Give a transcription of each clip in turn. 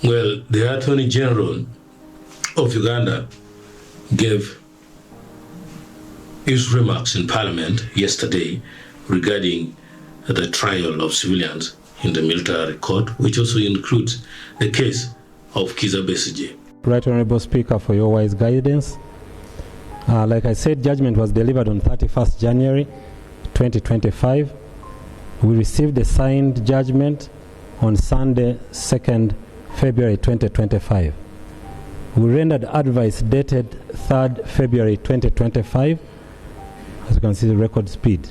Well, the Attorney General of Uganda gave his remarks in Parliament yesterday regarding the trial of civilians in the military court, which also includes the case of Kiza Besigye. Right Honorable Speaker, for your wise guidance. Like I said, judgment was delivered on 31st January 2025. We received the signed judgment on Sunday, 2nd February 2025. We rendered advice dated 3rd February 2025, as you can see the record speed.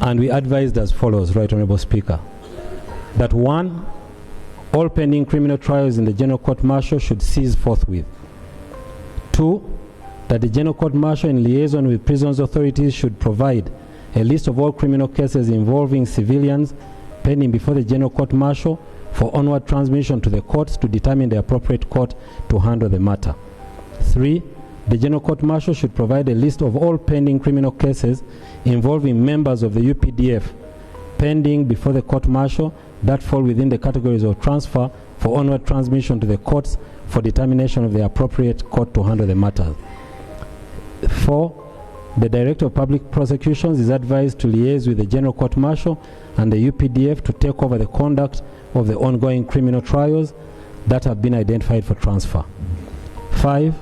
And we advised as follows, Right Honorable Speaker, that 1, all pending criminal trials in the General Court Martial should cease forthwith. 2, that the General Court Martial in liaison with prisons authorities should provide a list of all criminal cases involving civilians pending before the General Court Martial for onward transmission to the courts to determine the appropriate court to handle the matter. 3, the General Court Martial should provide a list of all pending criminal cases involving members of the UPDF pending before the court martial that fall within the categories of transfer for onward transmission to the courts for determination of the appropriate court to handle the matter. 4, the Director of Public Prosecutions is advised to liaise with the General Court Martial and the UPDF to take over the conduct of the ongoing criminal trials that have been identified for transfer. 5,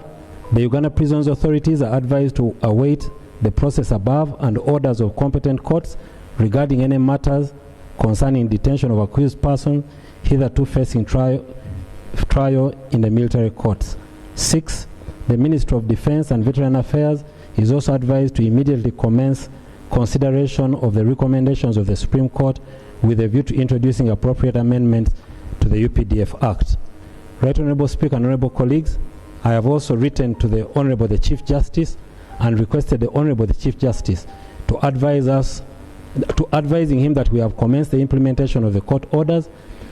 the Uganda Prisons Authorities are advised to await the process above and orders of competent courts regarding any matters concerning detention of accused persons hitherto facing trial in the military courts. 6, the Ministry of Defense and Veteran Affairs is also advised to immediately commence consideration of the recommendations of the Supreme Court with a view to introducing appropriate amendments to the UPDF Act. Right Honorable Speaker and Honorable colleagues, I have also written to the Honorable the Chief Justice and requested the Honorable the Chief Justice to advising him that we have commenced the implementation of the court orders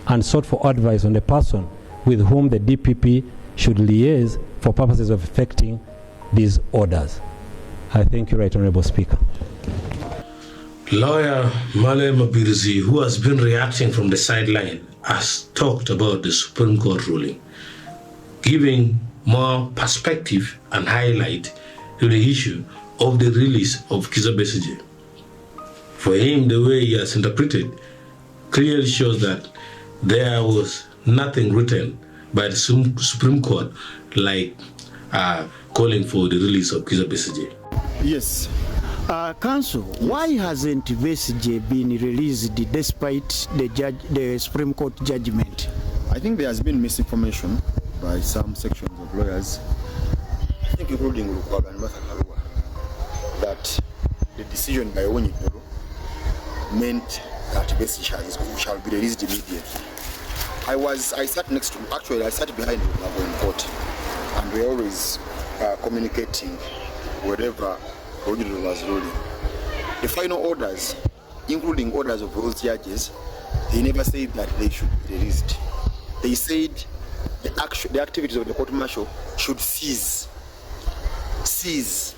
and sought for advice on the person with whom the DPP should liaise for purposes of effecting these orders. I thank you, Right Honorable Speaker. Lawyer Mabirizi, who has been reacting from the sideline, has talked about the Supreme Court ruling, giving more perspective and highlight to the issue of the release of Kiza Besigye. For him, the way he has interpreted clearly shows that there was nothing written by the Supreme Court like calling for the release of Kiza Besigye. Yes. Counsel, why hasn't Besigye been released despite the Supreme Court judgment? I think there has been misinformation by some sections of lawyers, I think including Lukwaba and Alur, that the decision by Onyidoro meant that Besigye shall be released immediately. I sat next to, actually I sat behind Lukwaba in court, and we always communicating wherever Onyidoro was ruling. The final orders, including orders of those judges, they never said that they should be released. They said the activities of the court martial should cease.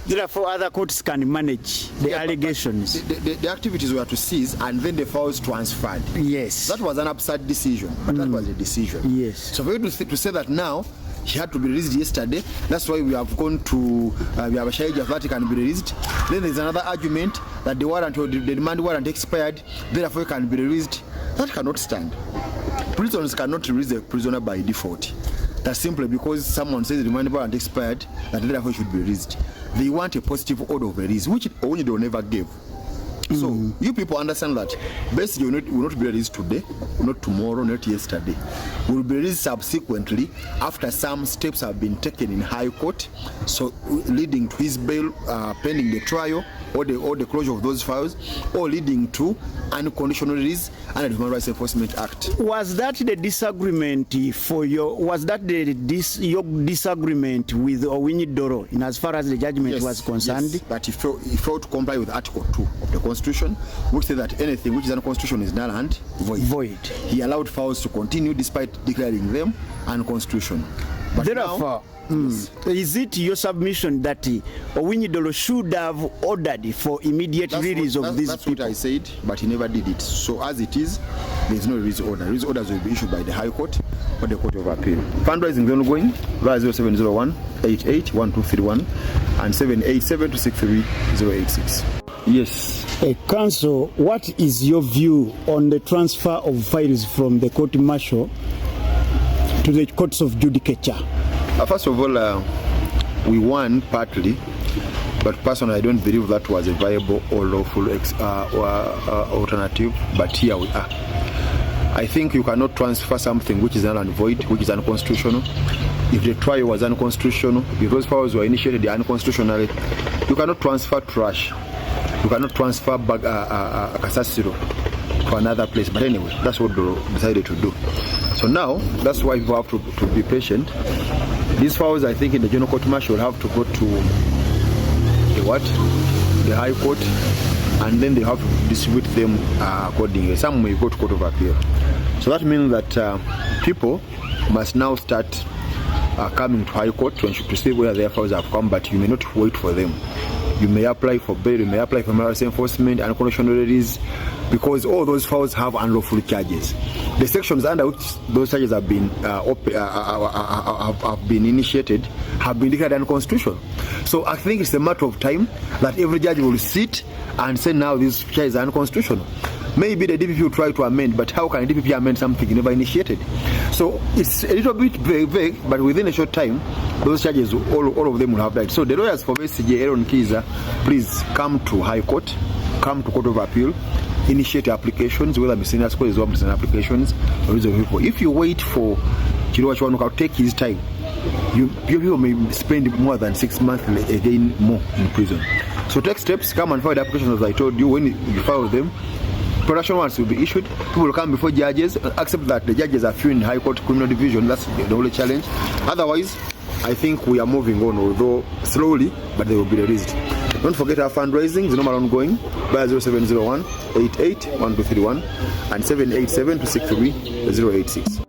Therefore, other courts can manage the allegations. The activities were to cease and then the files transferred. Yes. That was an absurd decision, but that was a decision. Yes. So for you to say that now, he had to be released yesterday, that's why we have gone to, we have a charge of that he can be released. Then there's another argument that the warrant or the demand warrant expired, therefore he can be released. That cannot stand. Prisons cannot release a prisoner by default. That's simply because someone says the demand warrant expired, that therefore should be released. They want a positive order of release, which Onyidoro never gave. So you people understand that Besigye will not be released today, not tomorrow, not yesterday. Will be released subsequently after some steps have been taken in High Court, so leading to his bail pending the trial or the closure of those files, or leading to unconditional release under the Human Rights Enforcement Act. Was that the disagreement for your? Was that your disagreement with Onyidoro in as far as the judgment was concerned? Yes, that he failed to comply with Article 2 of the Constitution, which says that anything which is unconstitutional is null and void. Void. He allowed files to continue despite declaring them unconstitutional. But Therefore, is it your submission that Owinyidolo should have ordered for immediate release of these that's people? what I said, but he never did it. So as it is, there is no release order. Release orders will be issued by the High Court or the Court of Appeal. Fundraising is ongoing via 0701 88 1231 and 787 263 086. Yes. Counsel, what is your view on the transfer of files from the court martial to the courts of judicature? First of all, we won partly, but personally I don't believe that was a viable or lawful alternative, but here we are. I think you cannot transfer something which is null and void, which is unconstitutional. If the trial was unconstitutional, if those powers were initiated unconstitutionally, you cannot transfer trash. You cannot transfer Kasasiro to another place. But anyway, that's what they decided to do. So now, that's why people have to be patient. These files, I think, in the General Court Martial will have to go to the High Court, and then they have to distribute them accordingly. Some may go to Court of Appeal. So that means that people must now start coming to High Court to see where their files have come, but you may not wait for them. You may apply for bail, you may apply for emergency enforcement and conditional release, because all those files have unlawful charges. The sections under which those charges have been initiated have been declared unconstitutional. So I think it's a matter of time that every judge will sit and say now these charges are unconstitutional. Maybe the DPP will try to amend, but how can the DPP amend something never initiated? So it's a little bit vague, but within a short time, those charges, all of them will have died. So the lawyers for Besigye, Kiza, please come to High Court, come to Court of Appeal, initiate applications, whether miscellaneous causes or miscellaneous applications, or people. If you wait for Chiruwa to take his time, you people may spend more than 6 months again more in prison. So take steps, come and file the applications as I told you. When you file them, production warrants will be issued. People will come before judges, accept that the judges are few in High Court Criminal Division. That's the only challenge. Otherwise, I think we are moving on, although slowly, but they will be released. Don't forget our fundraising is normal ongoing by 0701 88 1231 and 787 263 086.